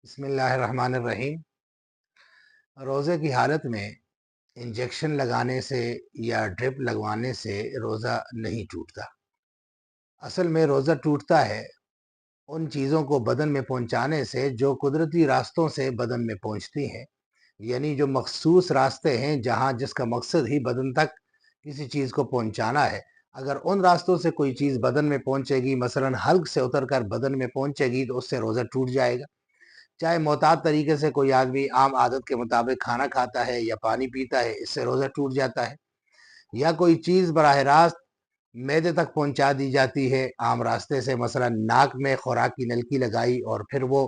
بسم اللہ الرحمن الرحیم۔ روزے کی حالت میں انجیکشن لگانے سے یا ڈرپ لگوانے سے روزہ نہیں ٹوٹتا۔ اصل میں روزہ ٹوٹتا ہے ان چیزوں کو بدن میں پہنچانے سے جو قدرتی راستوں سے بدن میں پہنچتی ہیں، یعنی جو مخصوص راستے ہیں جہاں جس کا مقصد ہی بدن تک کسی چیز کو پہنچانا ہے۔ اگر ان راستوں سے کوئی چیز بدن میں پہنچے گی، مثلا حلق سے اتر کر بدن میں پہنچے گی، تو اس سے روزہ ٹوٹ جائے گا۔ چاہے معتاد طریقے سے کوئی آدمی عام عادت کے مطابق کھانا کھاتا ہے یا پانی پیتا ہے، اس سے روزہ ٹوٹ جاتا ہے۔ یا کوئی چیز براہ راست معدے تک پہنچا دی جاتی ہے عام راستے سے، مثلا ناک میں خوراک کی نلکی لگائی اور پھر وہ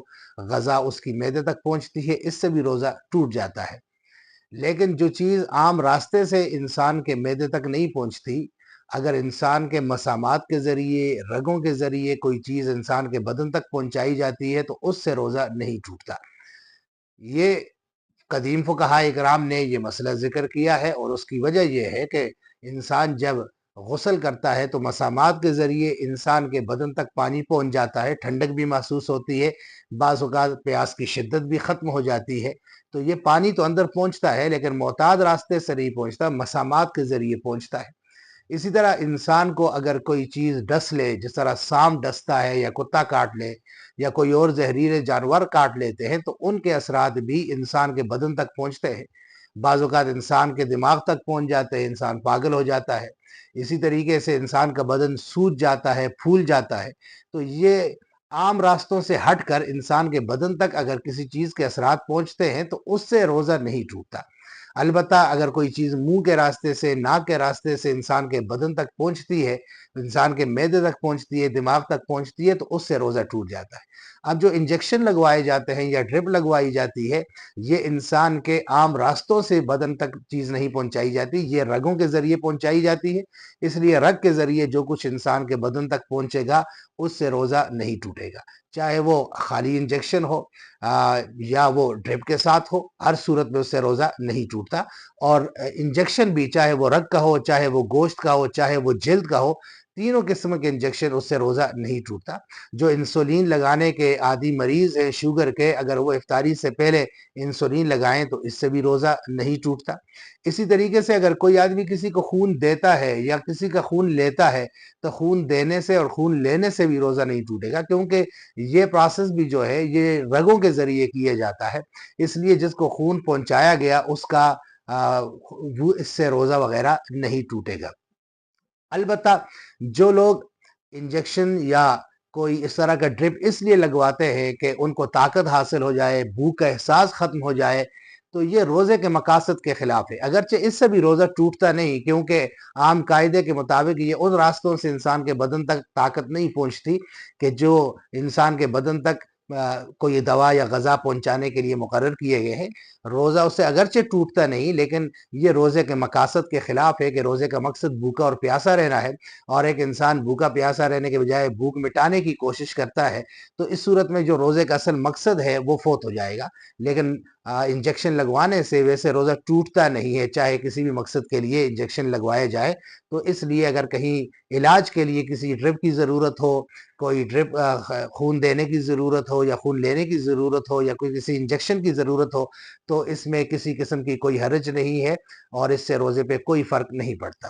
غذا اس کی معدے تک پہنچتی ہے، اس سے بھی روزہ ٹوٹ جاتا ہے۔ لیکن جو چیز عام راستے سے انسان کے معدے تک نہیں پہنچتی، اگر انسان کے مسامات کے ذریعے، رگوں کے ذریعے کوئی چیز انسان کے بدن تک پہنچائی جاتی ہے، تو اس سے روزہ نہیں ٹوٹتا۔ یہ قدیم فقہاء اکرام نے یہ مسئلہ ذکر کیا ہے، اور اس کی وجہ یہ ہے کہ انسان جب غسل کرتا ہے تو مسامات کے ذریعے انسان کے بدن تک پانی پہنچ جاتا ہے، ٹھنڈک بھی محسوس ہوتی ہے، بعض اوقات پیاس کی شدت بھی ختم ہو جاتی ہے۔ تو یہ پانی تو اندر پہنچتا ہے، لیکن معتاد راستے سے نہیں پہنچتا، مسامات کے ذریعے پہنچتا ہے۔ اسی طرح انسان کو اگر کوئی چیز ڈس لے، جس طرح سانپ ڈستا ہے یا کتا کاٹ لے یا کوئی اور زہریلے جانور کاٹ لیتے ہیں، تو ان کے اثرات بھی انسان کے بدن تک پہنچتے ہیں۔ بعض اوقات انسان کے دماغ تک پہنچ جاتے ہیں، انسان پاگل ہو جاتا ہے۔ اسی طریقے سے انسان کا بدن سوج جاتا ہے، پھول جاتا ہے۔ تو یہ عام راستوں سے ہٹ کر انسان کے بدن تک اگر کسی چیز کے اثرات پہنچتے ہیں تو اس سے روزہ نہیں ٹوٹتا۔ البتہ اگر کوئی چیز منہ کے راستے سے، ناک کے راستے سے انسان کے بدن تک پہنچتی ہے، انسان کے معدے تک پہنچتی ہے، دماغ تک پہنچتی ہے، تو اس سے روزہ ٹوٹ جاتا ہے۔ اب جو انجیکشن لگوائے جاتے ہیں یا ڈرپ لگوائی جاتی ہے، یہ انسان کے عام راستوں سے بدن تک چیز نہیں پہنچائی جاتی، یہ رگوں کے ذریعے پہنچائی جاتی ہے۔ اس لیے رگ کے ذریعے جو کچھ انسان کے بدن تک پہنچے گا، اس سے روزہ نہیں ٹوٹے گا، چاہے وہ خالی انجیکشن ہو یا وہ ڈرپ کے ساتھ ہو، ہر صورت میں اس سے روزہ نہیں ٹوٹتا۔ اور انجیکشن بھی چاہے وہ رگ کا ہو، چاہے وہ گوشت کا ہو، چاہے وہ جلد کا ہو، تینوں قسم کے انجیکشن اس سے روزہ نہیں ٹوٹتا۔ جو انسولین لگانے کے عادی مریض ہیں شوگر کے، اگر وہ افطاری سے پہلے انسولین لگائیں تو اس سے بھی روزہ نہیں ٹوٹتا۔ اسی طریقے سے اگر کوئی آدمی کسی کو خون دیتا ہے یا کسی کا خون لیتا ہے، تو خون دینے سے اور خون لینے سے بھی روزہ نہیں ٹوٹے گا، کیونکہ یہ پروسیس بھی جو ہے یہ رگوں کے ذریعے کیا جاتا ہے۔ اس لیے جس کو خون پہنچایا گیا اس کا وہ اس سے روزہ وغیرہ نہیں ٹوٹے گا۔ البتہ جو لوگ انجیکشن یا کوئی اس طرح کا ڈرپ اس لیے لگواتے ہیں کہ ان کو طاقت حاصل ہو جائے، بھوک کا احساس ختم ہو جائے، تو یہ روزے کے مقاصد کے خلاف ہے۔ اگرچہ اس سے بھی روزہ ٹوٹتا نہیں، کیونکہ عام قاعدے کے مطابق یہ ان راستوں سے انسان کے بدن تک طاقت نہیں پہنچتی کہ جو انسان کے بدن تک کوئی دوا یا غذا پہنچانے کے لیے مقرر کیے گئے ہیں۔ روزہ اس سے اگرچہ ٹوٹتا نہیں، لیکن یہ روزے کے مقاصد کے خلاف ہے کہ روزے کا مقصد بھوکا اور پیاسا رہنا ہے، اور ایک انسان بھوکا پیاسا رہنے کے بجائے بھوک مٹانے کی کوشش کرتا ہے، تو اس صورت میں جو روزے کا اصل مقصد ہے وہ فوت ہو جائے گا۔ لیکن انجیکشن لگوانے سے ویسے روزہ ٹوٹتا نہیں ہے، چاہے کسی بھی مقصد کے لیے انجیکشن لگوائے جائے۔ تو اس لیے اگر کہیں علاج کے لیے کسی ڈرپ کی ضرورت ہو، کوئی ڈرپ خون دینے کی ضرورت ہو یا خون لینے کی ضرورت ہو، یا کوئی کسی انجیکشن کی ضرورت ہو، تو اس میں کسی قسم کی کوئی حرج نہیں ہے، اور اس سے روزے پہ کوئی فرق نہیں پڑتا۔